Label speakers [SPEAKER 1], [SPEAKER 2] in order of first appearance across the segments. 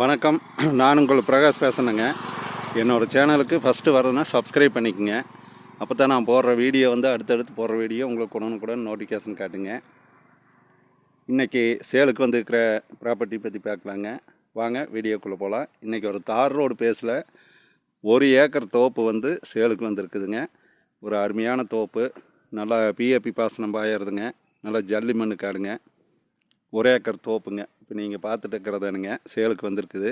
[SPEAKER 1] வணக்கம். நான் உங்கள் பிரகாஷ் பேசுனேங்க. என்னோடய சேனலுக்கு ஃபஸ்ட்டு வரதுன்னா சப்ஸ்கிரைப் பண்ணிக்கோங்க. அப்போ தான் நான் போடுற வீடியோ அடுத்தடுத்து போடுற வீடியோ உங்களுக்கு உடனுக்குடன் நோட்டிஃபிகேஷன் காட்டுங்க. இன்றைக்கி சேலுக்கு வந்துருக்கிற ப்ராப்பர்ட்டி பற்றி பார்க்கலாங்க. வாங்க வீடியோக்குள்ளே போகலாம். இன்றைக்கி ஒரு தார் ரோடு பேஸில் 1 ஏக்கர் தோப்பு சேலுக்கு வந்திருக்குதுங்க. ஒரு அருமையான தோப்பு, நல்லா பிஏபி பாசனம் பாயறதுங்க, நல்லா ஜல்லி மண்ணு காடுங்க. 1 ஏக்கர் தோப்புங்க. இப்போ நீங்கள் பார்த்துட்டு இருக்கிறதானுங்க சேலுக்கு வந்திருக்குது.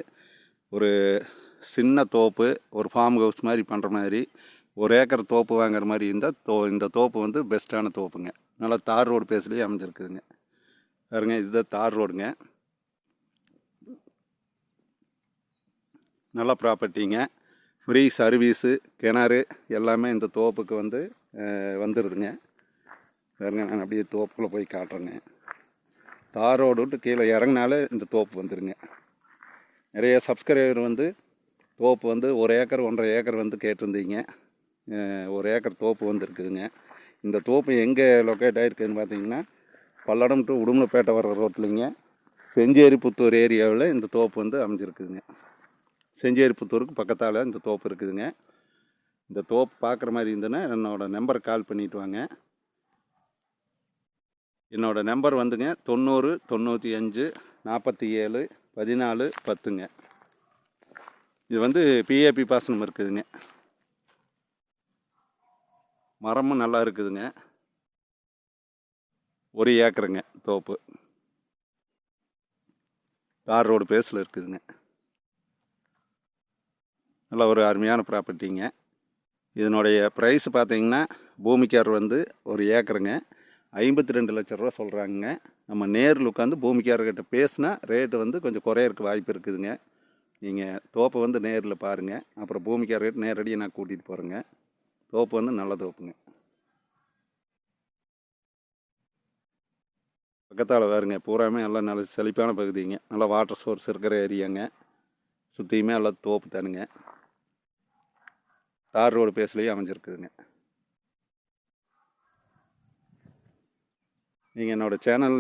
[SPEAKER 1] ஒரு சின்ன தோப்பு, ஒரு ஃபார்ம் ஹவுஸ் மாதிரி பண்ணுற மாதிரி 1 ஏக்கர் தோப்பு வாங்குற மாதிரி இருந்தால் இந்த தோப்பு பெஸ்ட்டான தோப்புங்க. நல்லா தார் ரோடு பேஸ்லேயே அமைஞ்சிருக்குதுங்க. பாருங்க, இதுதான் தார் ரோடுங்க. நல்ல ப்ராப்பர்ட்டிங்க. ஃப்ரீ சர்வீஸு, கிணறு எல்லாமே இந்த தோப்புக்கு வந்துடுதுங்க. பாருங்க, நான் அப்படியே தோப்புக்குள்ளே போய் காட்டுறேங்க. தார் ரோடு விட்டு கீழே இறங்கினாலே இந்த தோப்பு வந்துடுங்க. நிறைய சப்ஸ்கிரைபர் தோப்பு 1 ஏக்கர் 1.5 ஏக்கர் கேட்டிருந்தீங்க. 1 ஏக்கர் தோப்பு இருக்குதுங்க. இந்த தோப்பு எங்கே லொக்கேட் ஆகிருக்குதுன்னு பார்த்தீங்கன்னா, பல்லடம் டு உடுமலைப்பேட்டை வர்ற ரோட்லிங்க, செஞ்சேரி புத்தூர் ஏரியாவில் இந்த தோப்பு அமைஞ்சிருக்குதுங்க. செஞ்சேரி புத்தூருக்கு பக்கத்தால் இந்த தோப்பு இருக்குதுங்க. இந்த தோப்பு பார்க்குற மாதிரி இருந்ததுன்னா என்னோடய நம்பருக்கு கால் பண்ணிவிட்டு வாங்க. என்னோடய நம்பர் 90 95 47 14 10ங்க. இது பிஏபி பாசனம் இருக்குதுங்க. மரமும் நல்லா இருக்குதுங்க. 1 ஏக்கருங்க தோப்பு. தார் ரோடு பேஸில் இருக்குதுங்க. நல்ல ஒரு அருமையான ப்ராப்பர்ட்டிங்க. இதனுடைய ப்ரைஸ் பார்த்தீங்கன்னா, பூமிக்கார் 1 ஏக்கருங்க 52 லட்ச ரூபா சொல்கிறாங்க. நம்ம நேரில் உட்காந்து பூமிக்காரர்கிட்ட பேசினா ரேட்டு கொஞ்சம் குறையறதுக்கு வாய்ப்பு இருக்குதுங்க. நீங்கள் தோப்பை நேரில் பாருங்கள். அப்புறம் பூமிக்காரர்கிட்ட நேரடியாக நான் கூட்டிகிட்டு போகிறேங்க. தோப்பு நல்ல தோப்புங்க. பக்கத்தால் பாருங்க, பூராமே எல்லாம் நல்ல செழிப்பான பகுதிங்க. நல்லா வாட்டர் சோர்ஸ் இருக்கிற ஏரியாங்க. சுற்றியுமே எல்லாம் தோப்பு தானுங்க. தார் ரோடு பேஸ்லேயே அமைஞ்சிருக்குதுங்க. நீங்கள் என்னோடய சேனல்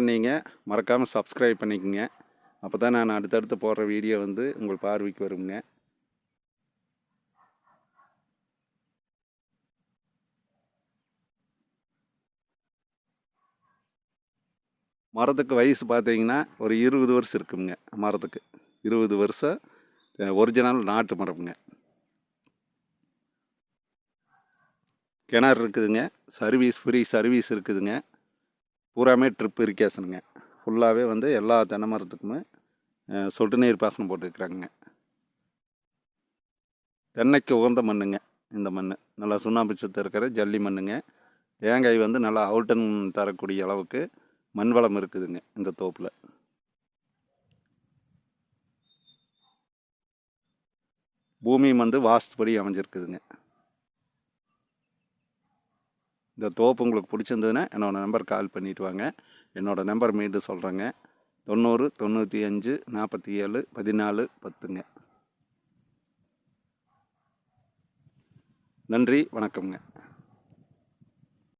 [SPEAKER 1] மறக்காமல் சப்ஸ்கிரைப் பண்ணிக்கோங்க. அப்போ தான் நான் அடுத்தடுத்து போடுற வீடியோ உங்கள் பார்வைக்கு வருங்க. மரத்துக்கு வயசு பார்த்தீங்கன்னா ஒரு 20 வருஷம் இருக்குங்க. மரத்துக்கு 20 வருஷம் ஒரிஜினல் நாட்டு மரம்ங்க. கிணறு இருக்குதுங்க. ஃப்ரீ சர்வீஸ் இருக்குதுங்க. பூராமே ட்ரிப் இரிகேஷனுங்க. ஃபுல்லாகவே எல்லா தென்னை மரத்துக்குமே சொட்டு நீர் பாசனம் போட்டுருக்குறாங்க. தென்னைக்கு உகந்த மண்ணுங்க இந்த மண். நல்லா சுண்ணாம்பு சத்து இருக்கிற ஜல்லி மண்ணுங்க. தேங்காய் நல்லா அவுட்டன் தரக்கூடிய அளவுக்கு மண் வளம் இருக்குதுங்க இந்த தோப்பில். பூமியும் வாஸ்துபடி அமைஞ்சிருக்குதுங்க. இந்த தோப்பு உங்களுக்கு பிடிச்சிருந்ததுன்னா என்னோடய நம்பர் கால் பண்ணிவிட்டு வாங்க. என்னோடய நம்பர் மீண்டும் சொல்கிறேங்க. 90 95 47 14 10ங்க. நன்றி, வணக்கம்ங்க.